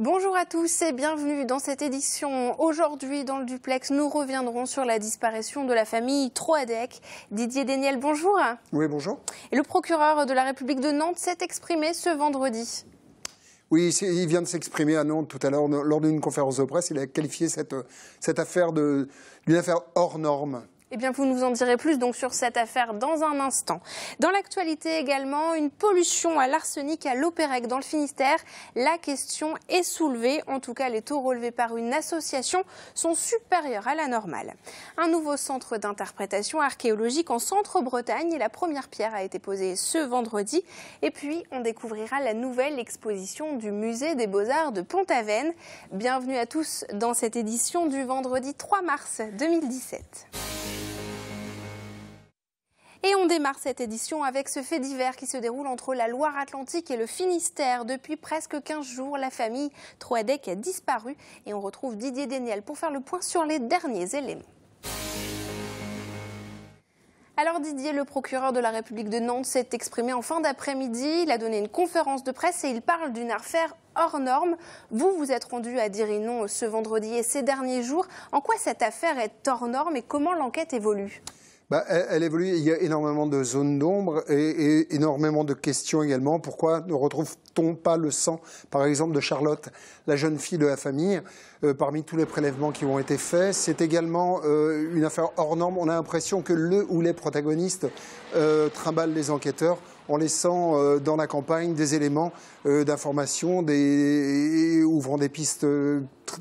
Bonjour à tous et bienvenue dans cette édition. Aujourd'hui, dans le duplex, nous reviendrons sur la disparition de la famille Troadec. Didier Déniel, bonjour. Oui, bonjour. Et le procureur de la République de Nantes s'est exprimé ce vendredi. Oui, il vient de s'exprimer à Nantes tout à l'heure lors d'une conférence de presse. Il a qualifié cette affaire d'une affaire hors norme. Eh bien, vous nous en direz plus donc sur cette affaire dans un instant. Dans l'actualité également, une pollution à l'arsenic à Lopérec dans le Finistère. La question est soulevée. En tout cas, les taux relevés par une association sont supérieurs à la normale. Un nouveau centre d'interprétation archéologique en Centre-Bretagne et la première pierre a été posée ce vendredi. Et puis, on découvrira la nouvelle exposition du Musée des Beaux-Arts de Pont-Aven. Bienvenue à tous dans cette édition du vendredi 3 mars 2017. Et on démarre cette édition avec ce fait divers qui se déroule entre la Loire-Atlantique et le Finistère. Depuis presque 15 jours, la famille Troadec a disparu et on retrouve Didier Déniel pour faire le point sur les derniers éléments. Alors Didier, le procureur de la République de Nantes s'est exprimé en fin d'après-midi. Il a donné une conférence de presse et il parle d'une affaire hors norme. Vous êtes rendu à Dirinon ce vendredi et ces derniers jours. En quoi cette affaire est hors norme et comment l'enquête évolue ? Elle évolue, il y a énormément de zones d'ombre et énormément de questions également. Pourquoi ne retrouve-t-on pas le sang, par exemple, de Charlotte, la jeune fille de la famille, parmi tous les prélèvements qui ont été faits? C'est également une affaire hors norme. On a l'impression que le ou les protagonistes trimballent les enquêteurs en laissant dans la campagne des éléments d'information ouvrant des pistes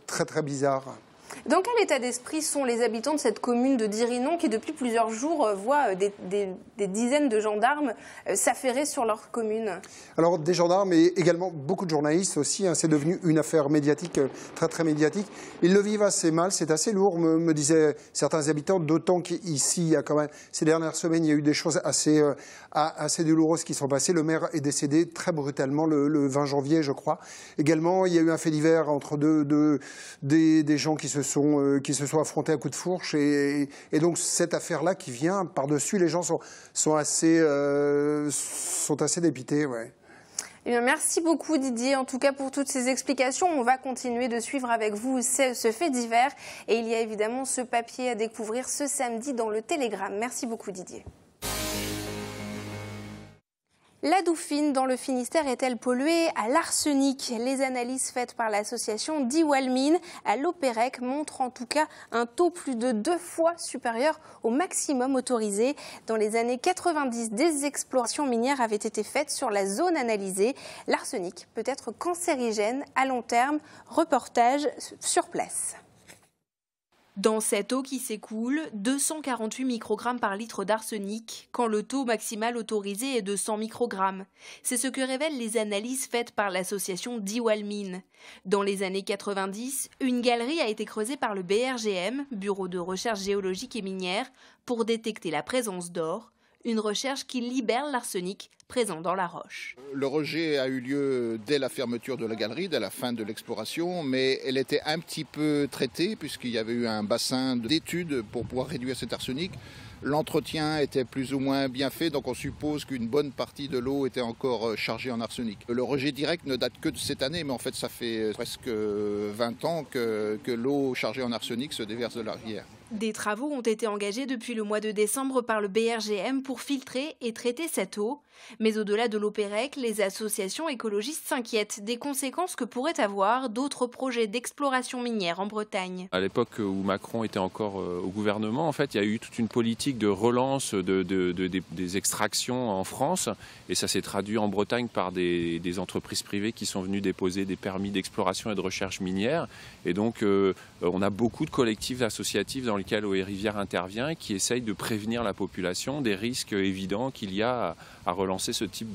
très très bizarres. Dans quel état d'esprit sont les habitants de cette commune de Dirinon qui, depuis plusieurs jours, voient des dizaines de gendarmes s'affairer sur leur commune? Alors, des gendarmes et également beaucoup de journalistes aussi. C'est devenu une affaire médiatique, très très médiatique. Ils le vivent assez mal, c'est assez lourd, me disaient certains habitants, d'autant qu'ici, il y a quand même, ces dernières semaines, il y a eu des choses assez douloureuses qui sont passées. Le maire est décédé très brutalement le 20 janvier, je crois. Également, il y a eu un fait divers entre des gens qui se sont affrontés à coups de fourche et donc cette affaire-là qui vient par-dessus, les gens sont assez dépités. Ouais. Eh bien, merci beaucoup Didier, en tout cas pour toutes ces explications. On va continuer de suivre avec vous ce fait divers et il y a évidemment ce papier à découvrir ce samedi dans le Télégramme. Merci beaucoup Didier. La Douphine, dans le Finistère, est-elle polluée à l'arsenic? Les analyses faites par l'association Diwalmine à Lopérec montrent en tout cas un taux plus de 2 fois supérieur au maximum autorisé. Dans les années 90, des explorations minières avaient été faites sur la zone analysée. L'arsenic peut être cancérigène à long terme. Reportage sur place. Dans cette eau qui s'écoule, 248 microgrammes par litre d'arsenic, quand le taux maximal autorisé est de 100 microgrammes. C'est ce que révèlent les analyses faites par l'association Diwalmine. Dans les années 90, une galerie a été creusée par le BRGM, Bureau de recherche géologique et minière, pour détecter la présence d'or, une recherche qui libère l'arsenic présent dans la roche. Le rejet a eu lieu dès la fermeture de la galerie, dès la fin de l'exploration, mais elle était un petit peu traitée puisqu'il y avait eu un bassin d'études pour pouvoir réduire cet arsenic. L'entretien était plus ou moins bien fait, donc on suppose qu'une bonne partie de l'eau était encore chargée en arsenic. Le rejet direct ne date que de cette année, mais en fait ça fait presque 20 ans que l'eau chargée en arsenic se déverse de la rivière. Des travaux ont été engagés depuis le mois de décembre par le BRGM pour filtrer et traiter cette eau. Mais au-delà de Lopérec, les associations écologistes s'inquiètent des conséquences que pourraient avoir d'autres projets d'exploration minière en Bretagne. À l'époque où Macron était encore au gouvernement, en fait, il y a eu toute une politique de relance des extractions en France. Et ça s'est traduit en Bretagne par des entreprises privées qui sont venues déposer des permis d'exploration et de recherche minière. Et donc, on a beaucoup de collectifs associatifs dans lesquels OE Rivière intervient et qui essayent de prévenir la population des risques évidents qu'il y a à relancer ce type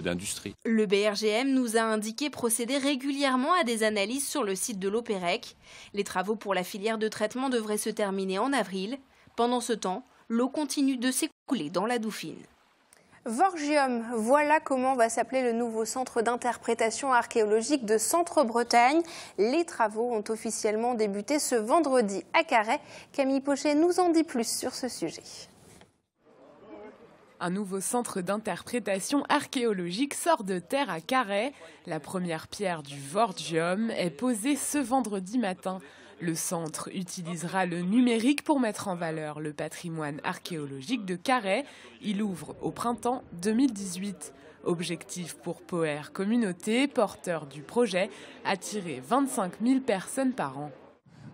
d'industrie. Le BRGM nous a indiqué procéder régulièrement à des analyses sur le site de Lopérec. Les travaux pour la filière de traitement devraient se terminer en avril. Pendant ce temps, l'eau continue de s'écouler dans la Douphine. Vorgium, voilà comment va s'appeler le nouveau centre d'interprétation archéologique de Centre-Bretagne. Les travaux ont officiellement débuté ce vendredi à Carhaix. Camille Pochet nous en dit plus sur ce sujet. Un nouveau centre d'interprétation archéologique sort de terre à Carhaix. La première pierre du Vorgium est posée ce vendredi matin. Le centre utilisera le numérique pour mettre en valeur le patrimoine archéologique de Carhaix. Il ouvre au printemps 2018. Objectif pour Poher Communauté, porteur du projet, attirer 25 000 personnes par an.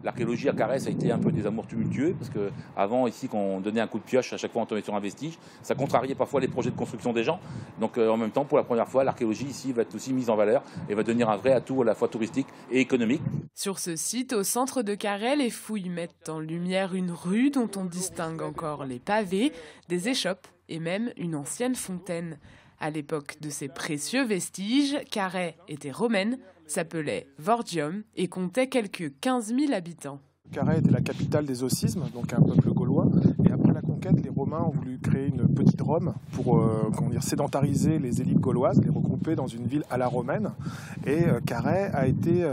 L'archéologie à Carhaix, ça a été un peu des amours tumultueux, parce qu'avant, ici, quand on donnait un coup de pioche, à chaque fois on tombait sur un vestige, ça contrariait parfois les projets de construction des gens. Donc en même temps, pour la première fois, l'archéologie ici va être aussi mise en valeur et va devenir un vrai atout à la fois touristique et économique. Sur ce site, au centre de Carhaix, les fouilles mettent en lumière une rue dont on distingue encore les pavés, des échoppes et même une ancienne fontaine. À l'époque de ces précieux vestiges, Carhaix était romaine, s'appelait Vorgium et comptait quelques 15 000 habitants. Carhaix était la capitale des Ossismes, donc un peuple gaulois. Et après la conquête, les Romains ont voulu créer une petite Rome pour sédentariser les élites gauloises, les regrouper dans une ville à la romaine. Et Carhaix a été,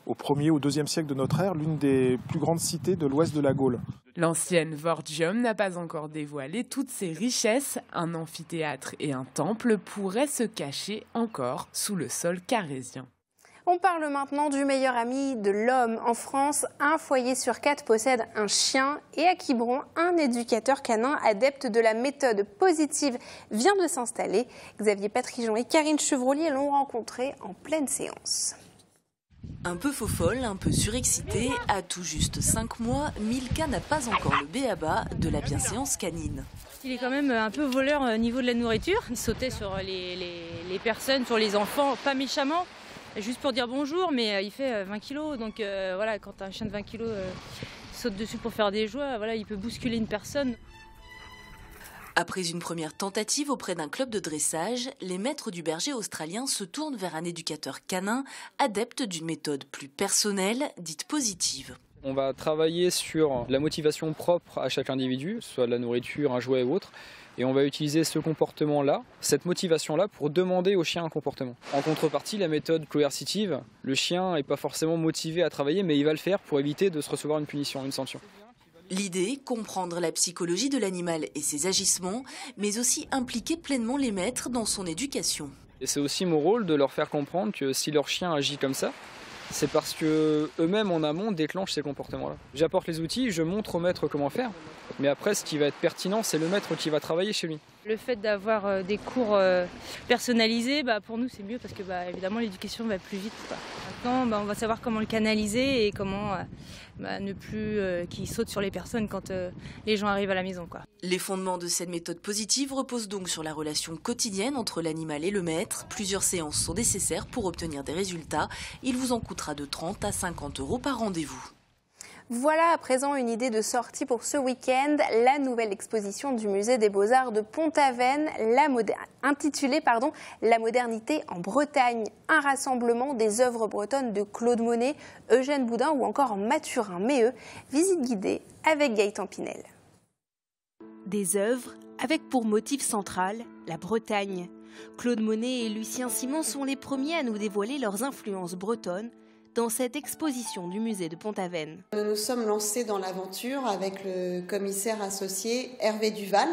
au 1er ou 2e siècle de notre ère, l'une des plus grandes cités de l'ouest de la Gaule. L'ancienne Vorgium n'a pas encore dévoilé toutes ses richesses. Un amphithéâtre et un temple pourraient se cacher encore sous le sol carhésien. On parle maintenant du meilleur ami de l'homme. En France, un foyer sur 4 possède un chien. Et à Quiberon, un éducateur canin adepte de la méthode positive vient de s'installer. Xavier Patrijon et Karine Chevrolier l'ont rencontré en pleine séance. Un peu faux-folle, un peu surexcitée, à tout juste 5 mois, Milka n'a pas encore le b.a.-ba de la bienséance canine. Il est quand même un peu voleur au niveau de la nourriture. Il sautait sur les personnes, sur les enfants, pas méchamment. Juste pour dire bonjour, mais il fait 20 kilos, donc voilà, quand un chien de 20 kilos saute dessus pour faire des joies, voilà, il peut bousculer une personne. Après une première tentative auprès d'un club de dressage, les maîtres du berger australien se tournent vers un éducateur canin, adepte d'une méthode plus personnelle, dite positive. On va travailler sur la motivation propre à chaque individu, soit de la nourriture, un jouet ou autre. Et on va utiliser ce comportement-là, cette motivation-là, pour demander au chien un comportement. En contrepartie, la méthode coercitive, le chien n'est pas forcément motivé à travailler, mais il va le faire pour éviter de se recevoir une punition, une sanction. L'idée, comprendre la psychologie de l'animal et ses agissements, mais aussi impliquer pleinement les maîtres dans son éducation. Et c'est aussi mon rôle de leur faire comprendre que si leur chien agit comme ça, c'est parce que eux-mêmes en amont déclenchent ces comportements-là. J'apporte les outils, je montre au maître comment faire, mais après ce qui va être pertinent, c'est le maître qui va travailler chez lui. Le fait d'avoir des cours personnalisés, pour nous c'est mieux parce que évidemment l'éducation va plus vite. Maintenant on va savoir comment le canaliser et comment ne plus qu'il saute sur les personnes quand les gens arrivent à la maison. Les fondements de cette méthode positive reposent donc sur la relation quotidienne entre l'animal et le maître. Plusieurs séances sont nécessaires pour obtenir des résultats. Il vous en coûtera de 30 à 50 € par rendez-vous. Voilà à présent une idée de sortie pour ce week-end. La nouvelle exposition du musée des Beaux-Arts de Pont-Aven, intitulée La modernité en Bretagne. Un rassemblement des œuvres bretonnes de Claude Monet, Eugène Boudin ou encore Mathurin Méheux. Visite guidée avec Gaëtan Pinel. Des œuvres avec pour motif central la Bretagne. Claude Monet et Lucien Simon sont les premiers à nous dévoiler leurs influences bretonnes dans cette exposition du musée de Pont-Aven. Nous nous sommes lancés dans l'aventure avec le commissaire associé Hervé Duval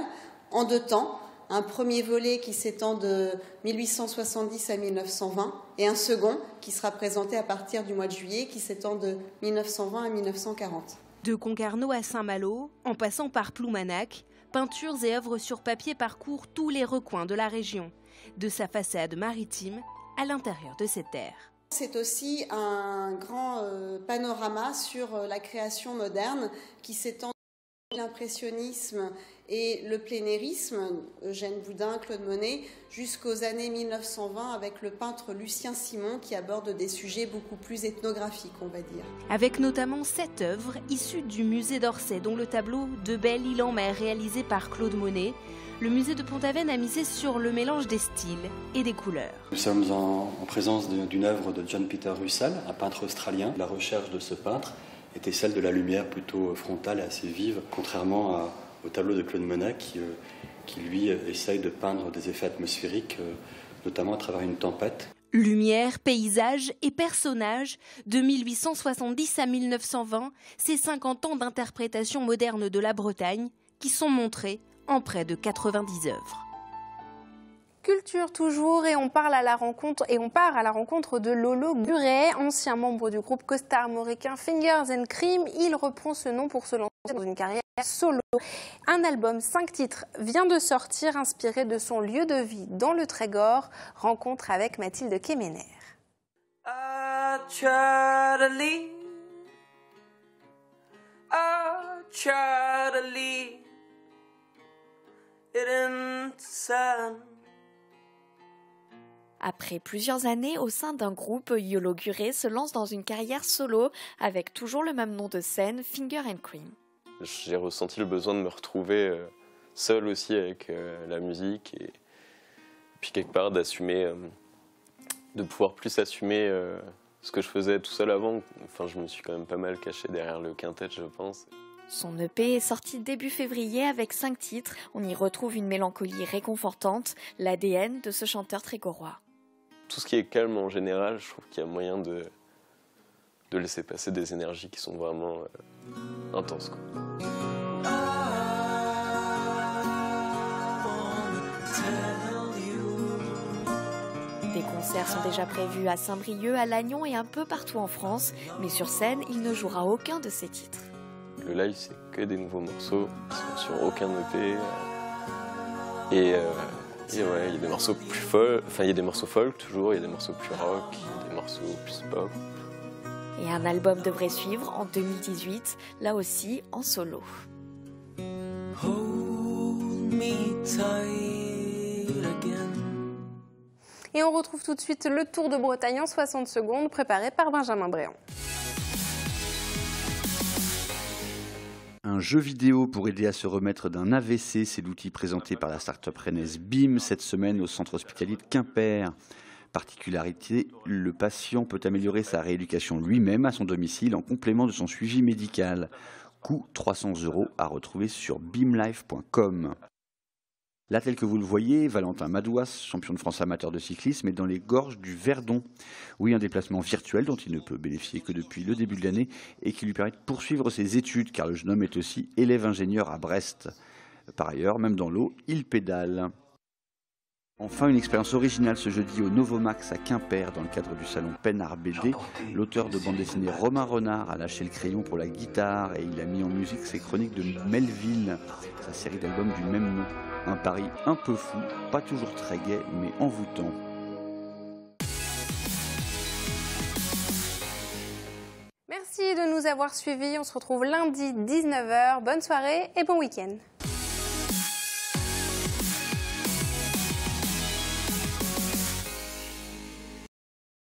en 2 temps. Un premier volet qui s'étend de 1870 à 1920 et un second qui sera présenté à partir du mois de juillet qui s'étend de 1920 à 1940. De Concarneau à Saint-Malo, en passant par Ploumanac, peintures et œuvres sur papier parcourent tous les recoins de la région, de sa façade maritime à l'intérieur de ses terres. C'est aussi un grand panorama sur la création moderne qui s'étend de l'impressionnisme et le plénérisme, Eugène Boudin, Claude Monet, jusqu'aux années 1920 avec le peintre Lucien Simon qui aborde des sujets beaucoup plus ethnographiques, on va dire. Avec notamment 7 œuvres issues du musée d'Orsay, dont le tableau De belle île en mer réalisé par Claude Monet, le musée de Pont-Aven a misé sur le mélange des styles et des couleurs. Nous sommes en présence d'une œuvre de John Peter Russell, un peintre australien. La recherche de ce peintre était celle de la lumière plutôt frontale et assez vive, contrairement au tableau de Claude Monet qui lui essaye de peindre des effets atmosphériques, notamment à travers une tempête. Lumière, paysage et personnages, de 1870 à 1920, ces 50 ans d'interprétation moderne de la Bretagne qui sont montrés en près de 90 œuvres. Culture toujours, et on part à la rencontre de Lolo Gurey, ancien membre du groupe costa-armoricain Fingers and Cream. Il reprend ce nom pour se lancer dans une carrière solo. Un album 5 titres vient de sortir, inspiré de son lieu de vie dans le Trégor. Rencontre avec Mathilde Kemener. I try to leave. I try to leave it inside. Après plusieurs années au sein d'un groupe, Lolo Gurey se lance dans une carrière solo avec toujours le même nom de scène, Finger and Cream. J'ai ressenti le besoin de me retrouver seul aussi avec la musique et puis quelque part d'assumer, de pouvoir plus assumer ce que je faisais tout seul avant. Enfin, je me suis quand même pas mal caché derrière le quintet, je pense. Son EP est sorti début février avec 5 titres. On y retrouve une mélancolie réconfortante, l'ADN de ce chanteur trégorois. Tout ce qui est calme en général, je trouve qu'il y a moyen de laisser passer des énergies qui sont vraiment intenses, quoi. Des concerts sont déjà prévus à Saint-Brieuc, à Lannion et un peu partout en France. Mais sur scène, il ne jouera aucun de ses titres. Le live, c'est que des nouveaux morceaux qui sont sur aucun EP. Et ouais, il y a des morceaux plus folk, enfin il y a des morceaux folk toujours, il y a des morceaux plus rock, il y a des morceaux plus pop. Et un album devrait suivre en 2018, là aussi en solo. Hold me tight again. Et on retrouve tout de suite le Tour de Bretagne en 60 secondes, préparé par Benjamin Bréant. Un jeu vidéo pour aider à se remettre d'un AVC, c'est l'outil présenté par la start-up rennaise BIM cette semaine au centre hospitalier de Quimper. Particularité, le patient peut améliorer sa rééducation lui-même à son domicile en complément de son suivi médical. Coût 300 € à retrouver sur bimlife.com. Là, tel que vous le voyez, Valentin Madouas, champion de France amateur de cyclisme, est dans les gorges du Verdon. Oui, un déplacement virtuel dont il ne peut bénéficier que depuis le début de l'année et qui lui permet de poursuivre ses études, car le jeune homme est aussi élève ingénieur à Brest. Par ailleurs, même dans l'eau, il pédale. Enfin, une expérience originale ce jeudi au Novomax à Quimper, dans le cadre du salon Pen Art BD. L'auteur de bande dessinée Romain Renard a lâché le crayon pour la guitare et il a mis en musique ses chroniques de Melville, sa série d'albums du même nom. Un pari un peu fou, pas toujours très gai, mais envoûtant. Merci de nous avoir suivis. On se retrouve lundi 19h. Bonne soirée et bon week-end.